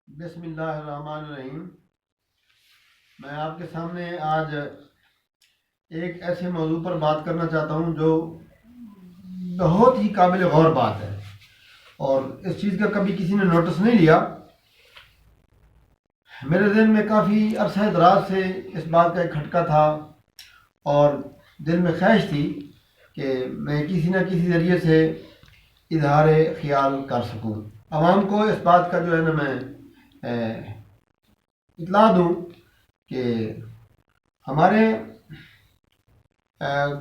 بسم اللہ الرحمن الرحیم۔ میں آپ کے سامنے آج ایک ایسے موضوع پر بات کرنا چاہتا ہوں جو بہت ہی قابل غور بات ہے اور اس چیز کا کبھی کسی نے نوٹس نہیں لیا۔ میرے ذہن میں کافی عرصہ دراز سے اس بات کا ایک کھٹکا تھا اور دل میں خواہش تھی کہ میں کسی نہ کسی ذریعے سے اظہار خیال کر سکوں، عوام کو اس بات کا جو ہے نا میں اطلاع دوں کہ ہمارے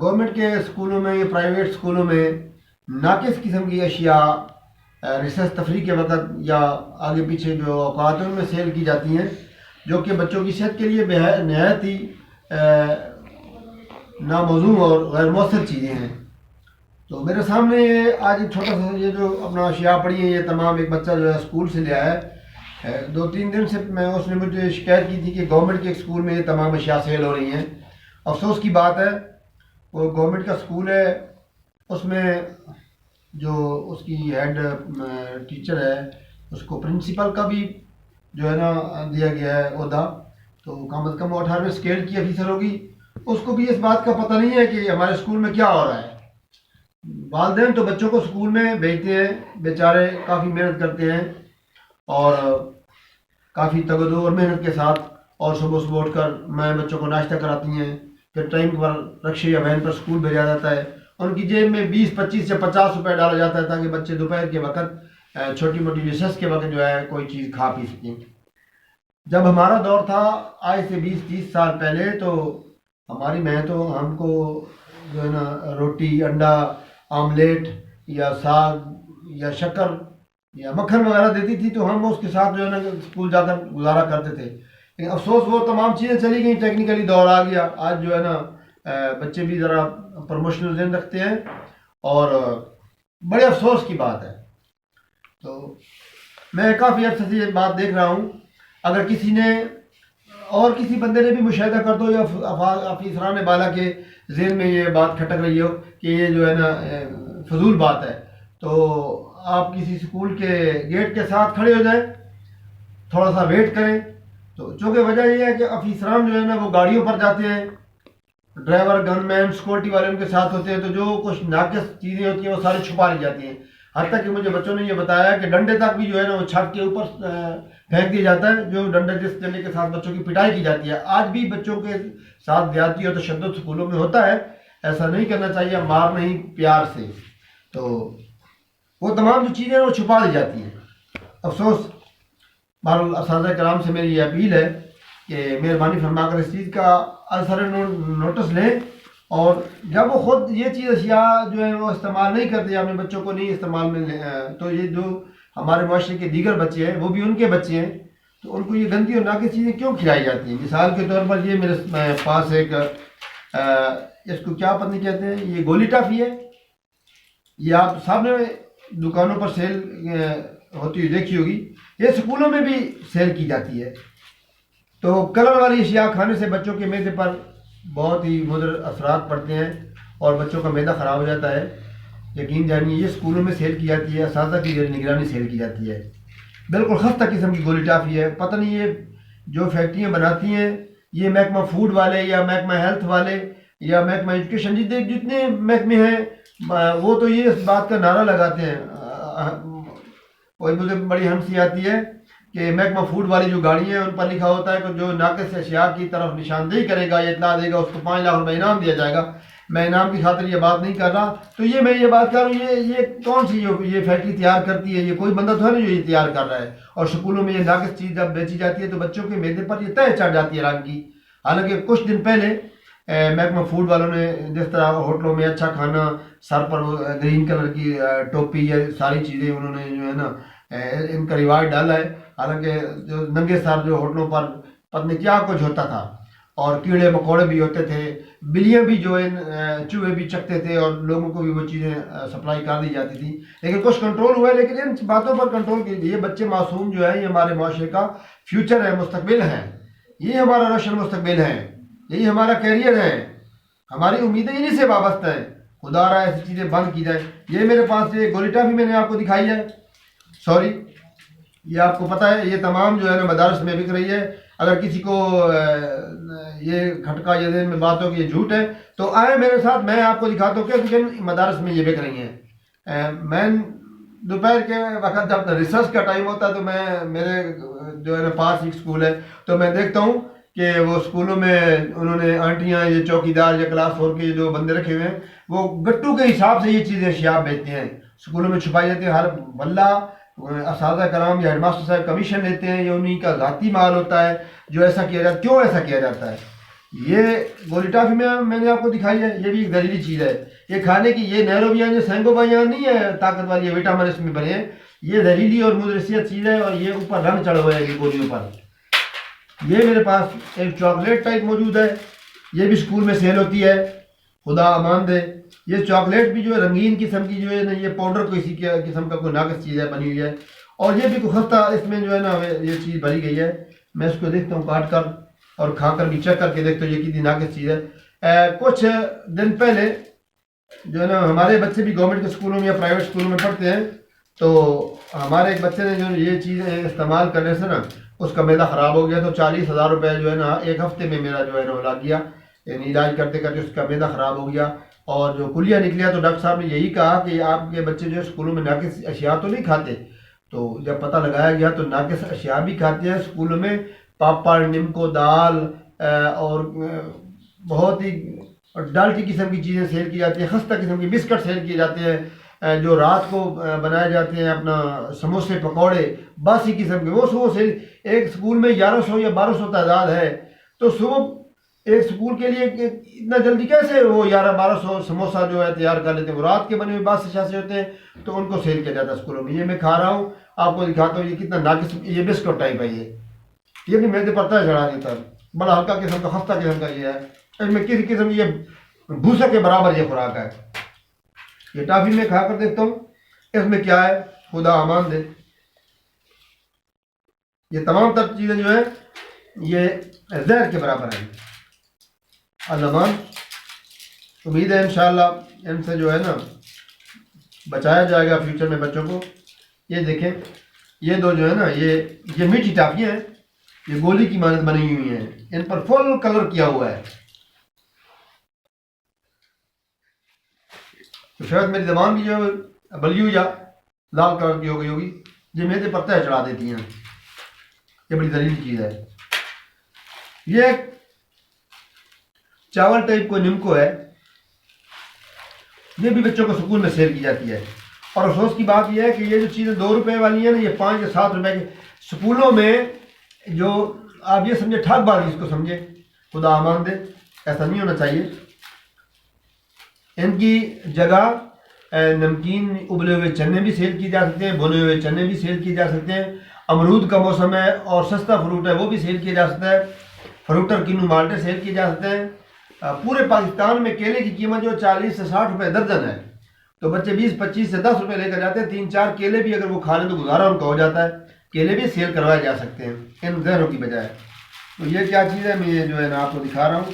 گورنمنٹ کے اسکولوں میں یا پرائیویٹ اسکولوں میں ناقص قسم کی اشیاء ریسرچ تفریح کے وقت یا آگے پیچھے جو اوقات ان میں سیل کی جاتی ہیں، جو کہ بچوں کی صحت کے لیے نہایت ہی ناموزوں اور غیر مؤثر چیزیں ہیں۔ تو میرے سامنے آج ایک چھوٹا سا یہ جو اپنا اشیاء پڑھی ہیں، یہ تمام ایک بچہ جو ہے اسکول سے لے آیا ہے۔ 2-3 دن سے اس نے مجھے شکایت کی تھی کہ گورنمنٹ کے اسکول میں یہ تمام اشیاء سیل ہو رہی ہیں۔ افسوس کی بات ہے، وہ گورنمنٹ کا اسکول ہے، اس میں جو اس کی ہیڈ ٹیچر ہے، اس کو پرنسپل کا بھی جو ہے نا دیا گیا ہے عہدہ، تو کم از کم وہ 18ویں اسکیل کی افیسر ہوگی۔ اس کو بھی اس بات کا پتہ نہیں ہے کہ ہمارے اسکول میں کیا ہو رہا ہے۔ والدین تو بچوں کو اسکول میں بھیجتے ہیں، بیچارے کافی محنت کرتے ہیں اور کافی تگدو اور محنت کے ساتھ، اور صبح اٹھ کر میں بچوں کو ناشتہ کراتی ہیں، پھر ٹائم پر رکشے یا وین پر اسکول بھیجا جاتا ہے۔ ان کی جیب میں 20-25 یا 50 روپے ڈالا جاتا ہے تاکہ بچے دوپہر کے وقت چھوٹی موٹی ریسس کے وقت جو ہے کوئی چیز کھا پی سکیں۔ جب ہمارا دور تھا آج سے 20-30 سال پہلے، تو ہماری میں تو ہم کو جو ہے نا روٹی، انڈا آملیٹ یا ساگ یا شکر یا مکھن وغیرہ دیتی تھی، تو ہم اس کے ساتھ جو ہے نا اسکول جا کر گزارا کرتے تھے۔ لیکن افسوس وہ تمام چیزیں چلی گئیں، ٹیکنیکلی دور آ گیا۔ آج جو ہے نا بچے بھی ذرا پروموشنل ذہن رکھتے ہیں اور بڑے افسوس کی بات ہے۔ تو میں کافی عرصے سے یہ بات دیکھ رہا ہوں، اگر کسی نے اور کسی بندے نے بھی مشاہدہ کر دو یا افسران بالا کے ذہن میں یہ بات کھٹک رہی ہو کہ یہ جو ہے نا فضول بات ہے، تو آپ کسی اسکول کے گیٹ کے ساتھ کھڑے ہو جائیں، تھوڑا سا ویٹ کریں۔ تو چونکہ وجہ یہ ہے کہ افسران جو ہے نا وہ گاڑیوں پر جاتے ہیں، ڈرائیور، گن مین، سیکورٹی والے ان کے ساتھ ہوتے ہیں، تو جو کچھ ناقص چیزیں ہوتی ہیں وہ ساری چھپا لی جاتی ہیں۔ حتیٰ کہ مجھے بچوں نے یہ بتایا کہ ڈنڈے تک بھی جو ہے نا وہ چھت کے اوپر پھینک دیا جاتا ہے، جو جس ڈنڈے کے ساتھ بچوں کی پٹائی کی جاتی ہے۔ آج بھی بچوں کے ساتھ زیادتی اور تشدد اسکولوں میں ہوتا ہے، ایسا نہیں کرنا چاہیے، مار نہیں، پیار سے۔ تو وہ تمام جو چیزیں ہیں وہ چھپا لی جاتی ہیں۔ افسوس۔ بہرحال اساتذہ کرام سے میری یہ اپیل ہے کہ مہربانی فرما کر اس چیز کا اثر نوٹس لیں، اور جب وہ خود یہ چیز اشیاء جو ہے وہ استعمال نہیں کرتے یا اپنے بچوں کو نہیں استعمال میں تو یہ جو ہمارے معاشرے کے دیگر بچے ہیں وہ بھی ان کے بچے ہیں، تو ان کو یہ گندی اور ناقص چیزیں کیوں کھلائی جاتی ہیں؟ مثال کے طور پر یہ میرے پاس ایک اس کو کیا پتہ نہیں کہتے ہیں، یہ گولی ٹافی ہے، یہ آپ سامنے دکانوں پر سیل ہوتی ہوئی دیکھی ہوگی، یہ اسکولوں میں بھی سیل کی جاتی ہے۔ تو کلر والی اشیاء کھانے سے بچوں کے معدے پر بہت ہی مضر اثرات پڑتے ہیں اور بچوں کا معدہ خراب ہو جاتا ہے۔ یقین جانیے یہ اسکولوں میں سیل کی جاتی ہے، اساتذہ کی نگرانی سیل کی جاتی ہے۔ بالکل خستہ قسم کی گولی ٹافی ہے۔ پتہ نہیں یہ جو فیکٹریاں بناتی ہیں، یہ محکمہ فوڈ والے یا محکمہ ہیلتھ والے یا محکمہ ایجوکیشن جتنے محکمے ہیں وہ تو یہ اس بات کا نعرہ لگاتے ہیں، اور مجھے بڑی ہنسی آتی ہے کہ محکمہ فوڈ والی جو گاڑی ہیں ان پر لکھا ہوتا ہے کہ جو ناقص اشیاء کی طرف نشاندہی کرے گا یا اطلاع دے گا اس کو 5 لاکھ روپے انعام دیا جائے گا۔ میں انعام کی خاطر یہ بات نہیں کر رہا، تو میں یہ بات کر رہا ہوں، یہ کون سی یہ فیکٹری تیار کرتی ہے؟ یہ کوئی بندہ تو ہے نا جو یہ تیار کر رہا ہے، اور اسکولوں میں یہ ناقص چیز جب بیچی جاتی ہے تو بچوں کے معدے پر یہ تہ چڑھ جاتی ہے رنگ کی۔ حالانکہ کچھ دن پہلے محکمہ فوڈ والوں نے جس طرح ہوٹلوں میں اچھا کھانا، سر پر گرین کلر کی ٹوپی، یہ ساری چیزیں انہوں نے جو ہے نا ان کا رواج ڈالا ہے، حالانکہ جو ننگے سر جو ہوٹلوں پر پتہ نہیں کیا کچھ ہوتا تھا، اور کیڑے مکوڑے بھی ہوتے تھے، بلیاں بھی جو چوہے بھی چکتے تھے، اور لوگوں کو بھی وہ چیزیں سپلائی کر دی جاتی تھی۔ لیکن کچھ کنٹرول ہوا ہے، لیکن ان باتوں پر کنٹرول کیجیے۔ یہ بچے معصوم جو ہیں، یہ ہمارے معاشرے کا فیوچر ہے، مستقبل ہے، یہ ہمارا روشن مستقبل ہے، یہی ہمارا کیریئر ہے، ہماری امیدیں انہی سے وابستہ ہیں۔ خدا رہا ایسی چیزیں بند کی جائیں۔ یہ میرے پاس یہ گولی ٹافی میں نے آپ کو دکھائی ہے، سوری یہ آپ کو پتہ ہے یہ تمام جو ہے نا مدارس میں بک رہی ہے. اگر کسی کو یہ کھٹکا یہ ذہن میں بات ہو کہ یہ جھوٹ ہے تو آئے میرے ساتھ، میں آپ کو دکھاتا ہوں کہ مدارس میں یہ بک رہی ہیں. میں دوپہر کے وقت جب ریسرچ کا ٹائم ہوتا ہے تو میں میرے جو ہے نا پاس ایک اسکول ہے تو میں دیکھتا ہوں کہ وہ اسکولوں میں انہوں نے آنٹیاں یہ چوکیدار یا کلاس 4 کے جو بندے رکھے ہوئے ہیں وہ گٹو کے حساب سے یہ چیزیں اشیاء بیچتے ہیں، اسکولوں میں چھپائی جاتی ہے. ہر بندہ اساتذہ کرام یا ہیڈ ماسٹر صاحب کمیشن لیتے ہیں، یہ انہیں کا ذاتی مال ہوتا ہے جو ایسا کیا جاتا ہے. کیوں ایسا کیا جاتا ہے؟ یہ گولی ٹافی میں نے آپ کو دکھائی ہے، یہ بھی ایک زہریلی چیز ہے. یہ کھانے کی یہ نیروبیان جو سینگوبائیاں نہیں ہے طاقت والی، وٹامن اس میں بنے ہیں، یہ زہریلی اور مضرسیت چیز ہے اور یہ اوپر رنگ چڑھ ہوا ہے یہ گولیوں پر. یہ میرے پاس ایک چاکلیٹ ٹائپ موجود ہے، یہ بھی اسکول میں سیل ہوتی ہے، خدا امان دے. یہ چاکلیٹ بھی جو ہے رنگین قسم کی جو ہے نا، یہ پاؤڈر کو اسی قسم کا کوئی ناقص چیز ہے بنی ہوئی ہے، اور یہ بھی کوئی خستہ اس میں جو ہے نا یہ چیز بھری گئی ہے. میں اس کو دیکھتا ہوں کاٹ کر اور کھا کر بھی چیک کر کے دیکھتا ہوں یہ کتنی ناقص چیز ہے. کچھ دن پہلے جو ہے نا ہمارے بچے بھی گورنمنٹ کے اسکولوں میں یا پرائیویٹ اسکولوں میں پڑھتے ہیں، تو ہمارے ایک بچے نے جو یہ چیزیں استعمال کرنے سے نا اس کا معدہ خراب ہو گیا، تو 40,000 روپے جو ہے نا ایک ہفتے میں میرا جو ہے نا وہ لگ گیا. یعنی علاج کرتے کرتے اس کا معدہ خراب ہو گیا اور جو کلیہ نکلیا. تو ڈاکٹر صاحب نے یہی کہا کہ آپ کے بچے جو ہے اسکولوں میں ناقص اشیاء تو نہیں کھاتے. تو جب پتہ لگایا گیا تو ناقص اشیاء بھی کھاتے ہیں اسکولوں میں، پاپڑ، نمکو دال اور بہت ہی ڈالٹی قسم کی چیزیں سیل کی جاتی ہیں، خستہ قسم کی بسکٹ سیل کیے جاتے ہیں، جو رات کو بنائے جاتے ہیں اپنا سموسے پکوڑے باسی قسم کے، وہ صبح سے ایک اسکول میں 1100 یا 1200 تعداد ہے. تو صبح ایک اسکول کے لیے اتنا جلدی کیسے وہ 1100-1200 سموسہ جو ہے تیار کر لیتے ہیں؟ وہ رات کے بنے ہوئے باسی شاسے ہوتے ہیں تو ان کو سیل کیا جاتا ہے اسکولوں میں. یہ میں کھا رہا ہوں، آپ کو دکھاتا ہوں یہ کتنا ناقص، یہ بسکٹ ٹائپ ہے، یہ بھی میدے پر تہ چڑھا دیتا ہے، بڑا ہلکا قسم کا خستہ قسم کا یہ ہے. اس میں کسی قسم یہ بھوسے کے برابر یہ خوراک ہے. یہ ٹافی میں کھا کر دیکھتا ہوں اس میں کیا ہے، خدا امان دے. یہ تمام تر چیزیں جو ہیں یہ زہر کے برابر ہیں. الامان امید ہے انشاءاللہ ان سے جو ہے نا بچایا جائے گا فیوچر میں بچوں کو. یہ دیکھیں یہ دو جو ہے نا یہ میٹھی ٹافیاں ہیں، یہ گولی کی مانند بنی ہوئی ہیں، ان پر فل کلر کیا ہوا ہے. تو شاید میری زبان بھی جو ہے بلیو یا لال کلر کی ہو گئی ہوگی، یہ میدے پر تہ چڑھا دیتی ہیں. یہ بڑی زہریلی چیز ہے. یہ ایک چاول ٹائپ کو نمکو ہے، یہ بھی بچوں کو سکول میں سیل کی جاتی ہے. اور افسوس کی بات یہ ہے کہ یہ جو چیزیں 2 روپے والی ہیں نا، یہ 5 یا 7 روپے کے سکولوں میں، جو آپ یہ سمجھے ٹھگ بازی اس کو سمجھے، خدا امان دے. ایسا نہیں ہونا چاہیے. ان کی جگہ نمکین ابلے ہوئے چنے بھی سیل کی جا سکتے ہیں، بھنے ہوئے چنے بھی سیل کیے جا سکتے ہیں. امرود کا موسم ہے اور سستا فروٹ ہے، وہ بھی سیل کیا جا سکتا ہے. فروٹر کینو مالٹے سیل کیے جا سکتے ہیں. پورے پاکستان میں کیلے کی قیمت جو 40 سے 60 روپے درجن ہے، تو بچے 20-25 سے 10 روپے لے کر جاتے ہیں. 3-4 کیلے بھی اگر وہ کھا لیں تو گزارا ان کا ہو جاتا ہے. کیلے بھی سیل کروائے جا سکتے ہیں ان زہروں کی بجائے. تو یہ کیا چیز ہے، میں یہ جو ہے نا آپ کو دکھا رہا ہوں.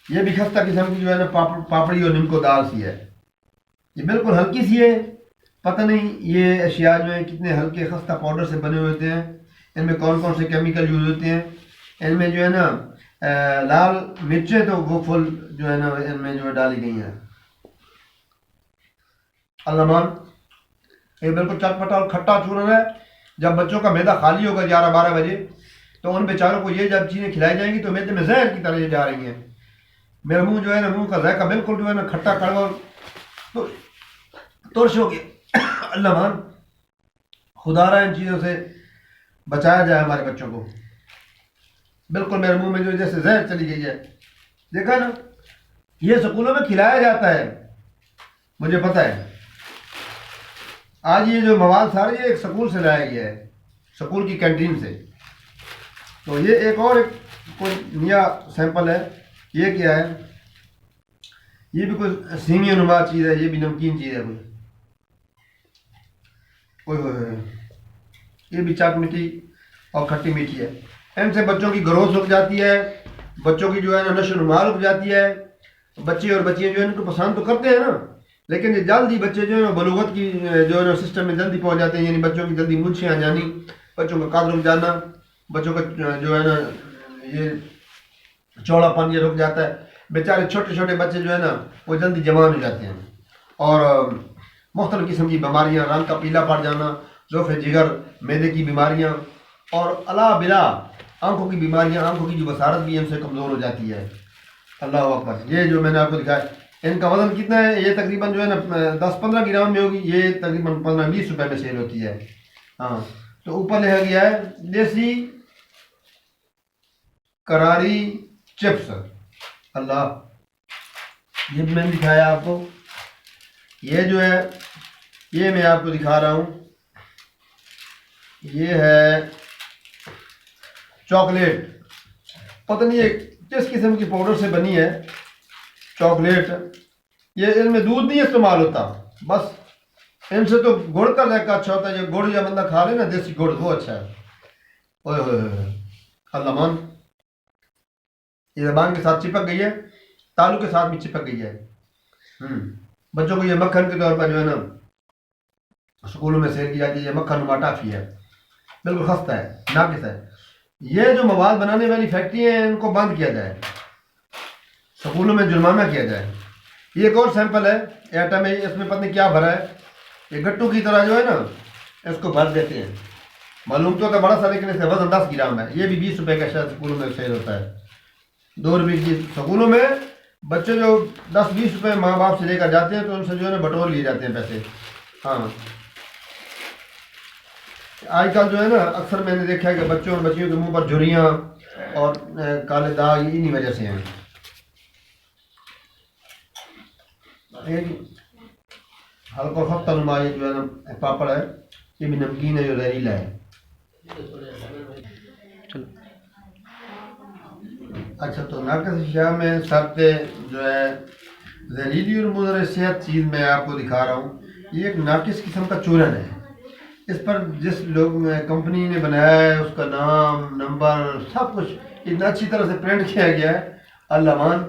یہ بھی خستہ قسم کی جو ہے نا پاپڑی اور نمکو دال سی ہے. یہ بالکل ہلکی سی ہے. پتہ نہیں یہ اشیاء جو ہیں کتنے ہلکے خستہ پاؤڈر سے بنے ہوئے ہوتے ہیں، ان میں کون کون سے کیمیکل یوز ہوتے ہیں. ان میں جو ہے نا لال مرچیں تو وہ فل جو ہے نا ان میں جو ہے ڈالی گئی ہیں. الامان یہ بالکل چٹپٹا اور کھٹا چورن ہے. جب بچوں کا معدہ خالی ہوگا 11-12 بجے تو ان بیچاروں کو یہ جب چیزیں کھلائی جائیں گی تو معدے میں زہر کی طرح یہ جا رہی ہیں. میرا منہ جو ہے نا، منہ کا ذائقہ بالکل جو ہے نا کھٹا کڑوا ترش ہو گیا. اللہ مان خدا رہا ان چیزوں سے بچایا جائے ہمارے بچوں کو. بالکل میرے منہ میں جو جیسے زہر چلی گئی ہے. دیکھا نا، یہ سکولوں میں کھلایا جاتا ہے، مجھے پتہ ہے. آج یہ جو مواد سارے یہ ایک سکول سے لایا گیا ہے، سکول کی کینٹین سے. تو یہ ایک اور کوئی نیا سیمپل ہے. یہ کیا ہے؟ یہ بھی کوئی سینگی نما چیز ہے، یہ بھی نمکین چیز ہے کوئی. یہ بھی چاٹ میٹھی اور کھٹی میٹھی ہے. ان سے بچوں کی گروتھ رک جاتی ہے، بچوں کی جو ہے نا نشو و نما رک جاتی ہے. بچے اور بچیاں جو ہے ان کو پسند تو کرتے ہیں نا، لیکن یہ جلدی بچے جو ہے بلوغت کی جو ہے سسٹم میں جلدی پہنچ جاتے ہیں، یعنی بچوں کی جلدی منشیاں جانی، بچوں کا قد رک جانا، بچوں کا جو ہے نا یہ چوڑا پن یہ رک جاتا ہے، بیچارے چھوٹے چھوٹے بچے جو ہے نا وہ جلدی جوان ہو جاتے ہیں، اور مختلف قسم کی بیماریاں، رنگ کا پیلا پڑ جانا، ذوف جگر، معدے کی بیماریاں، اور الا بلا آنکھوں کی بیماریاں، آنکھوں کی جو بصارت بھی ان سے کمزور ہو جاتی ہے۔ اللہ اکبر۔ یہ جو میں نے آپ کو دکھایا، ان کا وزن کتنا ہے؟ یہ تقریباً جو ہے نا 10-15 گرام میں ہوگی، یہ تقریباً 15-20 روپے میں سیل ہوتی ہے۔ ہاں، تو اوپر لکھا گیا ہے دیسی کراری چپس۔ اللہ، یہ میں نے دکھایا آپ کو، یہ جو ہے یہ میں آپ کو دکھا رہا ہوں، یہ ہے چاکلیٹ، پتہ نہیں یہ کس قسم کی پاؤڈر سے بنی ہے چاکلیٹ۔ یہ ان میں دودھ نہیں استعمال ہوتا، بس ان سے تو گڑ کا ذائقہ اچھا ہوتا ہے۔ جو گڑ یا بندہ کھا لے نا دیسی گڑ، وہ اچھا ہے۔ اوئے ہوئے ہوئے، اللہ مان، یہ زبان کے ساتھ چپک گئی ہے، تالو کے ساتھ بھی چپک گئی ہے۔ بچوں کو یہ مکھن کے طور پر جو ہے نا اسکولوں میں سیل کی جاتی ہے، یہ مکھن نما ٹافی ہے، بالکل خستہ ہے، ناقص ہے۔ یہ جو مواد بنانے والی فیکٹری ہیں ان کو بند کیا جائے، سکولوں میں جرمانہ کیا جائے۔ یہ ایک اور سیمپل ہے ایٹم ہے، اس میں پتہ نہیں کیا بھرا ہے، یہ گٹو کی طرح جو ہے نا اس کو بھر دیتے ہیں، معلوم تو ہوتا ہے بڑا سا، لیکن اس کا وزن 10 گرام ہے۔ یہ بھی 20 روپے کا شاید سکولوں میں سیل ہوتا ہے، 2 روپے کی۔ سکولوں میں بچے جو 10-20 روپے ماں باپ سے لے کر جاتے ہیں تو ان سے جو ہے نا بٹور لیے جاتے ہیں پیسے۔ ہاں، آج کل جو ہے نا اکثر میں نے دیکھا ہے کہ بچوں اور بچیوں کے منہ پر جھریاں اور کالے داغ انہی وجہ سے ہیں۔ ہلکا خط نما یہ جو ہے نا پاپڑ ہے، یہ بھی نمکین ہے جو زہریلا ہے۔ اچھا، تو ناقص اشیاء میں سب سے جو ہے زہریلی اور مضر صحت چیز میں آپ کو دکھا رہا ہوں، یہ ایک ناقص قسم کا چورن ہے۔ اس پر جس لوگ کمپنی نے بنایا ہے اس کا نام، نمبر، سب کچھ اتنا اچھی طرح سے پرنٹ کیا گیا ہے، اللہ مان۔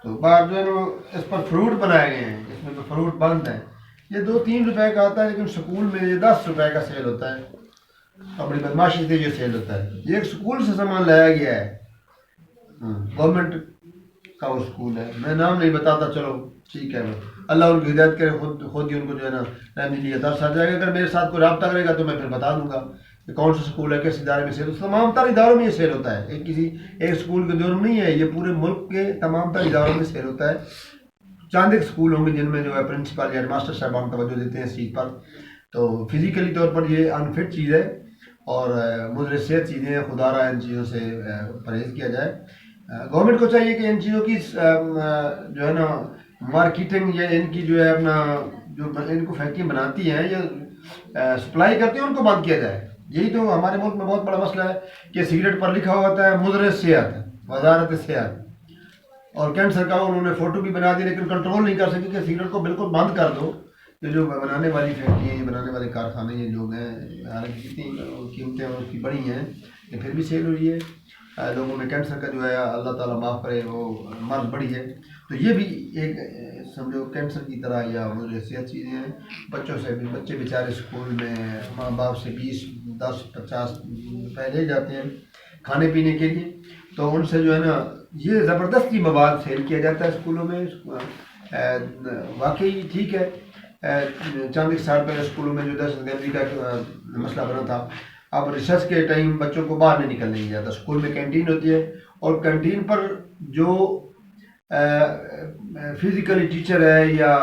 تو بعد جو ہے نا اس پر فروٹ بنائے گئے ہیں، اس میں تو فروٹ بند ہیں۔ یہ 2-3 روپے کا آتا ہے، لیکن سکول میں یہ 10 روپے کا سیل ہوتا ہے، اور بڑی بدماشی سے یہ سیل ہوتا ہے۔ یہ ایک سکول سے سامان لایا گیا ہے، گورنمنٹ کا وہ سکول ہے، میں نام نہیں بتاتا، چلو ٹھیک ہے، اللہ ان کی ہدایت کرے، خود ہی ان کو جو ہے نا رحمت کی عطا آ جائے گا۔ اگر میرے ساتھ کوئی رابطہ کرے گا تو میں پھر بتا دوں گا کہ کون سا سکول ہے، کس ادارے میں سیل ہوتا ہے۔ تمام تر اداروں میں یہ سیل ہوتا ہے، ایک سکول کے جرم نہیں ہے، یہ پورے ملک کے تمام تر اداروں میں سیل ہوتا ہے۔ چاند ایک سکول ہوں گے جن میں جو ہے پرنسپل یا ہیڈ ماسٹر صاحبان توجہ دیتے ہیں اس چیز پر۔ تو فزیکلی طور پر یہ انفٹ چیز ہے اور مضر صحت چیزیں ہیں، خدا را ان چیزوں سے پرہیز کیا جائے۔ گورنمنٹ کو چاہیے کہ ان چیزوں کی جو ہے نا مارکیٹنگ، یا ان کی جو ہے اپنا جو ان کو فیکٹریاں بناتی ہیں یا سپلائی کرتی ہیں ان کو بند کیا جائے۔ یہی تو ہمارے ملک میں بہت بڑا مسئلہ ہے کہ سگریٹ پر لکھا ہوا ہوتا ہے مضر صحت، وزارت صحت، اور کینسر کا انہوں نے فوٹو بھی بنا دیا، لیکن کنٹرول نہیں کر سکے کہ سگریٹ کو بالکل بند کر دو۔ یہ جو بنانے والی فیکٹریاں، یہ بنانے والے کارخانے، یہ لوگ ہیں، حالانکہ کتنی قیمتیں اس کی بڑی ہیں، یہ پھر بھی سیل ہو رہی ہے۔ لوگوں میں کینسر کا جو ہے اللہ تعالیٰ معاف کرے وہ مرض بڑی ہے، تو یہ بھی ایک سمجھو کینسر کی طرح یا مجھے صحت چیزیں ہیں۔ بچوں سے بھی، بچے بیچارے اسکول میں ماں باپ سے 20-10-50 روپے لے جاتے ہیں کھانے پینے کے لیے، تو ان سے جو ہے نا یہ زبردستی مواد سیل کیا جاتا ہے اسکولوں میں۔ واقعی ٹھیک ہے، چند ایک سال پہلے اسکولوں میں جو دہشت گردی کا مسئلہ بنا تھا، اب ریسرچ کے ٹائم بچوں کو باہر نہیں نکلنے دیا جاتا، اسکول میں کینٹین ہوتی ہے، اور کینٹین پر جو فزیکلی ٹیچر ہے یا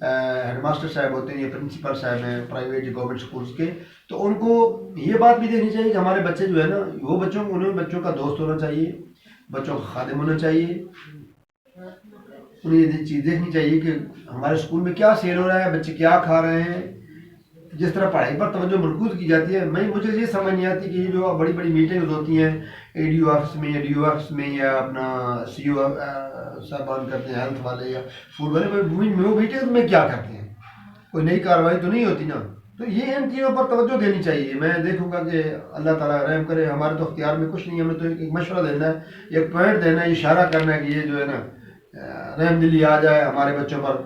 ہیڈ ماسٹر صاحب ہوتے ہیں یا پرنسپل صاحب ہیں پرائیویٹ یا گورنمنٹ اسکولس کے، تو ان کو یہ بات بھی دیکھنی چاہیے کہ ہمارے بچے جو ہے نا وہ انہیں بچوں کا دوست ہونا چاہیے، بچوں کا خادم ہونا چاہیے۔ انہیں یہ چیز دیکھنی چاہیے کہ ہمارے اسکول میں کیا سیل ہو رہا ہے، بچے کیا کھا رہے ہیں۔ جس طرح پڑھائی پر توجہ مرکوز کی جاتی ہے، مجھے یہ سمجھ نہیں آتی کہ یہ جو بڑی بڑی میٹنگز ہوتی ہیں اے ڈی او آفس میں یا ڈی او آفس میں، یا اپنا سی او صاحبان کرتے ہیں، ہیلتھ والے یا فوڈ والے، وہ میٹنگز میں کیا کرتے ہیں؟ کوئی نئی کارروائی تو نہیں ہوتی نا۔ تو یہ ان چیزوں پر توجہ دینی چاہیے۔ میں دیکھوں گا کہ اللہ تعالیٰ رحم کرے، ہمارے تو اختیار میں کچھ نہیں ہے، ہمیں تو ایک مشورہ دینا ہے، ایک پوائنٹ دینا ہے، اشارہ کرنا ہے کہ یہ جو ہے نا رحم دلی آ جائے ہمارے بچوں پر،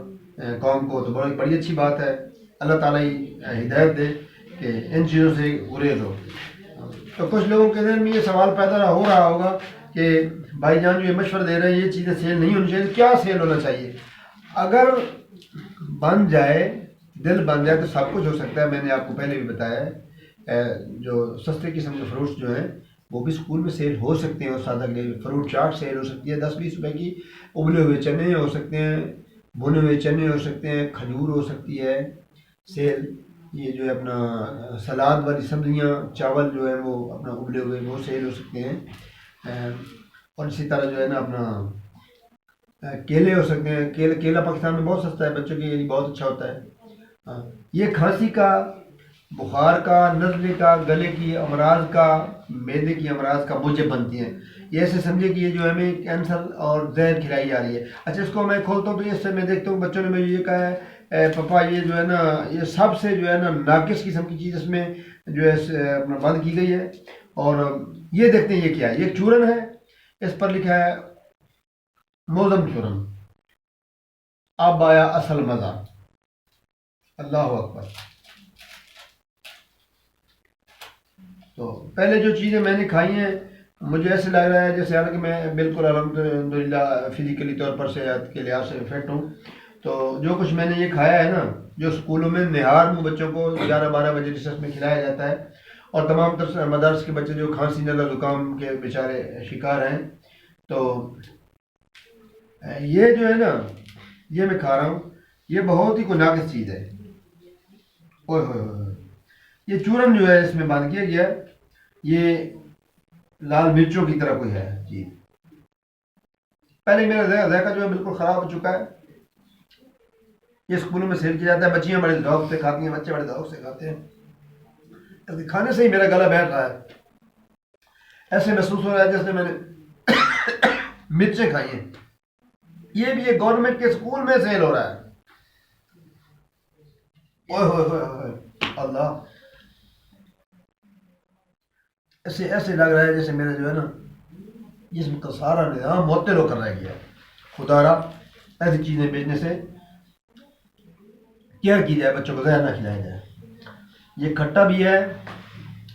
قوم کو، تو بڑی اچھی بات ہے. اللہ تعالیٰ ہی ہدایت دے کہ ان چیزوں سے گریز ہو. تو کچھ لوگوں کے ذہن میں یہ سوال پیدا ہو رہا ہوگا کہ بھائی جان جو یہ مشورہ دے رہے ہیں یہ چیزیں سیل نہیں ہونی چاہیے، تو کیا سیل ہونا چاہیے؟ اگر بن جائے، دل بن جائے تو سب کچھ ہو سکتا ہے. میں نے آپ کو پہلے بھی بتایا ہے جو سستے قسم کے فروٹس جو ہیں وہ بھی اسکول میں سیل ہو سکتے ہیں. اور سادہ فروٹ چاٹ سیل ہو سکتی ہے 10-20 روپے کی. ابلے ہوئے چنے ہو سکتے ہیں، بھنے ہوئے چنے ہو سکتے ہیں، کھجور ہو سکتی ہے سیل. یہ جو ہے اپنا سلاد والی سبزیاں، چاول جو ہے وہ اپنا ابلے ہوئے وہ سیل ہو سکتے ہیں. اور اسی طرح جو ہے نا اپنا کیلے ہو سکتے ہیں. کیلا پاکستان میں بہت سستا ہے، بچوں کے لیے بہت اچھا ہوتا ہے. یہ کھانسی کا، بخار کا، نزلے کا، گلے کی امراض کا، معدے کی امراض کا موجب بنتی ہیں. یہ ایسے سمجھے کہ یہ جو ہمیں کینسر اور زہر کھلائی جا رہی ہے. اچھا اس کو میں کھولتا ہوں تو اس سے میں دیکھتا ہوں بچوں نے مجھے یہ کہا ہے پپا یہ جو ہے نا یہ سب سے جو ہے نا ناقص قسم کی چیز اس میں جو ہے اپنا بند کی گئی ہے. اور یہ دیکھتے ہیں یہ کیا ہے. یہ چورن ہے، اس پر لکھا ہے موزم چورن، اب آیا اصل مزہ. اللہ اکبر. تو پہلے جو چیزیں میں نے کھائی ہیں مجھے ایسے لگ رہا ہے جیسے حالانکہ میں بالکل الحمدللہ فزیکلی طور پر صحت کے لحاظ سے فٹ ہوں. تو جو کچھ میں نے یہ کھایا ہے نا، جو اسکولوں میں نہار میں بچوں کو 11-12 بجے ریسس میں کھلایا جاتا ہے، اور تمام تر مدارس کے بچے جو کھانسی نزلہ زکام کے بیچارے شکار ہیں، تو یہ جو ہے نا یہ میں کھا رہا ہوں، یہ بہت ہی کوئی ناقص چیز ہے. اوہ ہوئے ہوئے. یہ چورن جو ہے اس میں بند کیا گیا ہے، یہ لال مرچوں کی طرح کوئی ہے جی. پہلے میرا ذائقہ جو ہے بالکل خراب ہو چکا ہے. یہ اسکولوں میں سیل کیا جاتا ہے، بچیاں بڑے ذوق سے کھاتی ہیں، بچے بڑے ذوق سے کھاتے ہیں. کھانے سے ہی میرا گلا بیٹھ رہا ہے. ایسے محسوس ہو رہا ہے جیسے میں نے مرچیں کھائی ہیں. یہ بھی ایک گورنمنٹ کے اسکول میں سیل ہو رہا ہے. اوہ ہوئے ہوئے ہوئے اللہ. ایسے لگ رہا ہے جیسے میرا جو ہے نا جسم کا سارا نظام معطل ہو کر رہ گیا. خدا را ایسی چیزیں بیچنے سے کیئر کی جائے، بچوں کو زہر نہ کھلایا جائے. یہ کھٹا بھی ہے،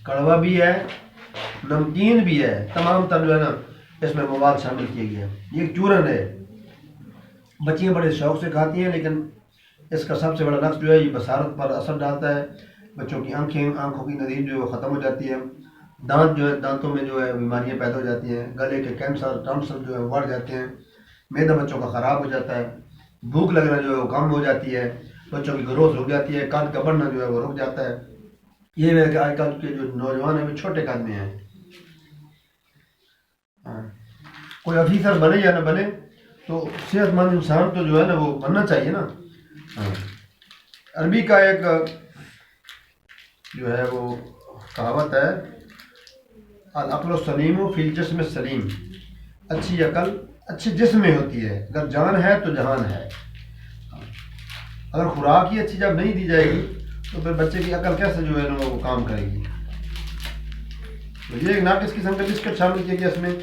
کڑوا بھی ہے، نمکین بھی ہے، تمام تر جو ہے نا اس میں مواد شامل کیے گئے ہیں. یہ ایک چورن ہے، بچیاں بڑے شوق سے کھاتی ہیں، لیکن اس کا سب سے بڑا نقص جو ہے یہ بصارت پر اثر ڈالتا ہے. بچوں کی آنکھوں کی نظیر جو ہے وہ ختم ہو جاتی ہے. دانت جو ہے، دانتوں میں جو ہے بیماریاں پیدا ہو جاتی ہیں. گلے کے کینسر، ٹانسل جو ہے بڑھ جاتے ہیں. معدہ بچوں کا خراب ہو جاتا ہے. بھوک لگنا جو ہے وہ کم ہو جاتی ہے. بچوں کی گروتھ رک جاتی ہے. قد کا بڑھنا جو ہے وہ رک جاتا ہے. یہ ہے کہ آج کل کے جو نوجوان ہیں وہ چھوٹے قد میں ہیں. کوئی افیسر بنے یا نہ بنے تو صحت مند انسان تو جو ہے نا وہ بننا چاہیے نا. عربی کا ایک جو ہے وہ کہاوت ہے، العقل السلیم فی الجسم السلیم. اچھی عقل اچھے جسم میں ہوتی ہے، اگر جان ہے تو جہان ہے. اگر خوراک ہی اچھی جب نہیں دی جائے گی تو پھر بچے کی عقل کیسے جو ہے نا وہ کام کرے گی. تو یہ ایک ناقص قسم کا بسکٹ شامل کیا گیا اس میں.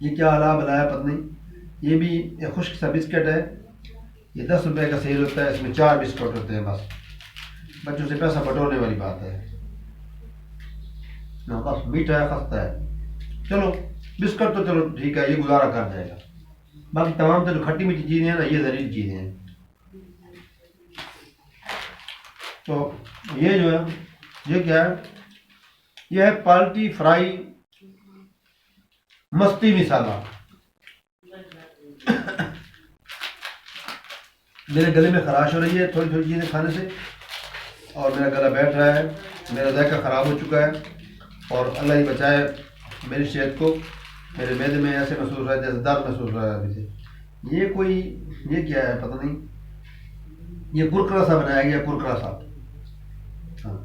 یہ کیا الا بلایا پتہ نہیں. یہ بھی ایک خشک سا بسکٹ ہے. یہ 10 روپے کا سیل ہوتا ہے. اس میں 4 بسکٹ ہوتے ہیں بس. بچوں سے پیسہ بٹورنے والی بات ہے نا. بس میٹھا ہے، خستہ ہے. چلو بسکٹ تو چلو ٹھیک ہے، یہ گزارا کر جائے گا. باقی تمام تو جو کھٹی میٹھی چیزیں ہیں نا یہ زہریلی چیزیں ہیں. تو یہ جو ہے یہ کیا ہے؟ یہ ہے پالٹی فرائی مستی مسالہ. میرے گلے میں خراش ہو رہی ہے تھوڑی تھوڑی چیزیں کھانے سے، اور میرا گلا بیٹھ رہا ہے. میرا ذائقہ خراب ہو چکا ہے، اور اللہ ہی بچائے میری صحت کو. میرے معدے میں ایسے محسوس ہو رہا ہے جیسے درد محسوس ہو رہا ہے ابھی سے. یہ کیا ہے پتہ نہیں. یہ کرکرا سا بنایا گیا، کرکرا سا. ہاں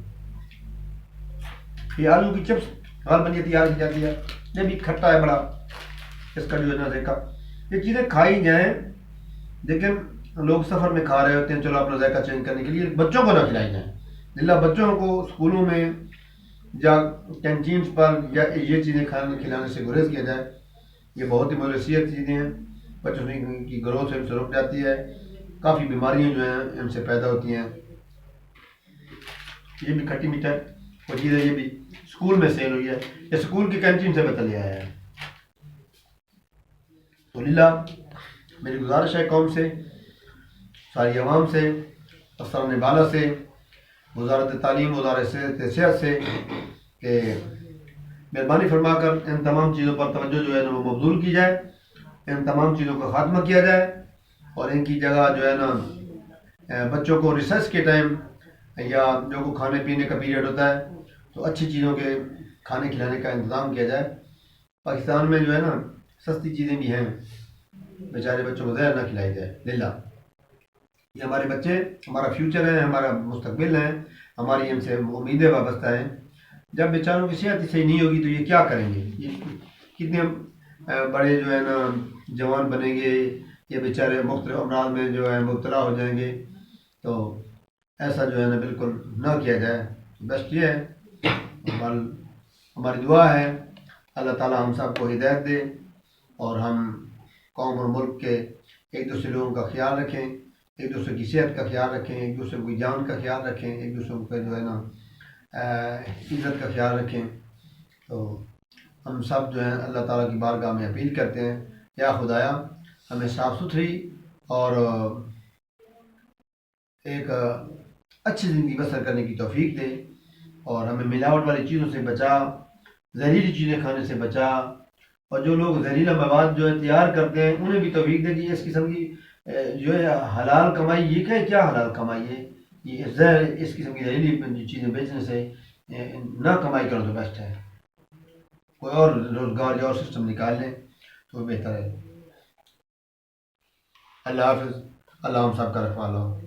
یہ آلو کی چپس غالباً یہ تیار کی جاتی ہے. یہ بھی کھٹا ہے بڑا اس کا جو ہے نا ذائقہ. یہ چیزیں کھائی جائیں، لیکن لوگ سفر میں کھا رہے ہوتے ہیں، چلو اپنا ذائقہ چینج کرنے کے لیے بچوں کو نہ کھلائی جائیں. للہ بچوں کو اسکولوں میں یا کینٹینس پر یا یہ چیزیں کھلانے سے گریز کیا جائے. یہ بہت ہی مضر صحت چیزیں ہیں. بچوں کی گروتھ سے رک جاتی ہے. کافی بیماریاں جو ہیں ان سے پیدا ہوتی ہیں. یہ بھی کھٹی میٹھا وہ چیز ہے، یہ بھی اسکول میں سیل ہوئی ہے، یہ اسکول کی کینٹین سے بتا لیا ہے. تو للہ میری گزارش ہے قوم سے، ساری عوام سے، افسران بالا سے، وزارت تعلیم، وزارت صحت سے کہ مہربانی فرما کر ان تمام چیزوں پر توجہ جو ہے نا وہ مبذول کی جائے، ان تمام چیزوں کا خاتمہ کیا جائے، اور ان کی جگہ جو ہے نا بچوں کو ریسرچ کے ٹائم یا جو کو کھانے پینے کا پیریڈ ہوتا ہے تو اچھی چیزوں کے کھانے کھلانے کا انتظام کیا جائے. پاکستان میں جو ہے نا سستی چیزیں بھی ہیں، بیچارے بچوں کو زہر نہ کھلائی جائے. للہ یہ ہمارے بچے ہمارا فیوچر ہے، ہمارا مستقبل ہے، ہماری ان سے امیدیں وابستہ ہیں. جب بیچاروں کی صحت صحیح نہیں ہوگی تو یہ کیا کریں گے؟ یہ کتنے بڑے جو ہے نا جوان بنیں گے، یہ بیچارے مختلف امراض میں جو ہے مبتلا ہو جائیں گے. تو ایسا جو ہے نا بالکل نہ کیا جائے. بیسٹ یہ ہے، ہماری دعا ہے اللہ تعالی ہم سب کو ہدایت دے اور ہم قوم اور ملک کے ایک دوسرے لوگوں کا خیال رکھیں، ایک دوسرے کی صحت کا خیال رکھیں، ایک دوسرے کی جان کا خیال رکھیں، ایک دوسرے کو جو ہے نا عزت کا خیال رکھیں. تو ہم سب جو ہیں اللہ تعالیٰ کی بارگاہ میں اپیل کرتے ہیں، یا خدایا ہمیں صاف ستھری اور ایک اچھی زندگی بسر کرنے کی توفیق دے، اور ہمیں ملاوٹ والی چیزوں سے بچا، زہریلی چیزیں کھانے سے بچا، اور جو لوگ زہریلا مواد جو ہے تیار کرتے ہیں انہیں بھی توفیق دے کہ اس قسم کی جو ہے حلال کمائی، یہ کیا حلال کمائی ہے؟ یہ زہر اس قسم کی زہریلی چیزیں بیچنے سے نہ کمائی کرو تو بیسٹ ہے، کوئی اور روزگار یا اور سسٹم نکال لیں تو بہتر ہے. اللہ حافظ. اللہ ہم سب کا رکھوالا ہو.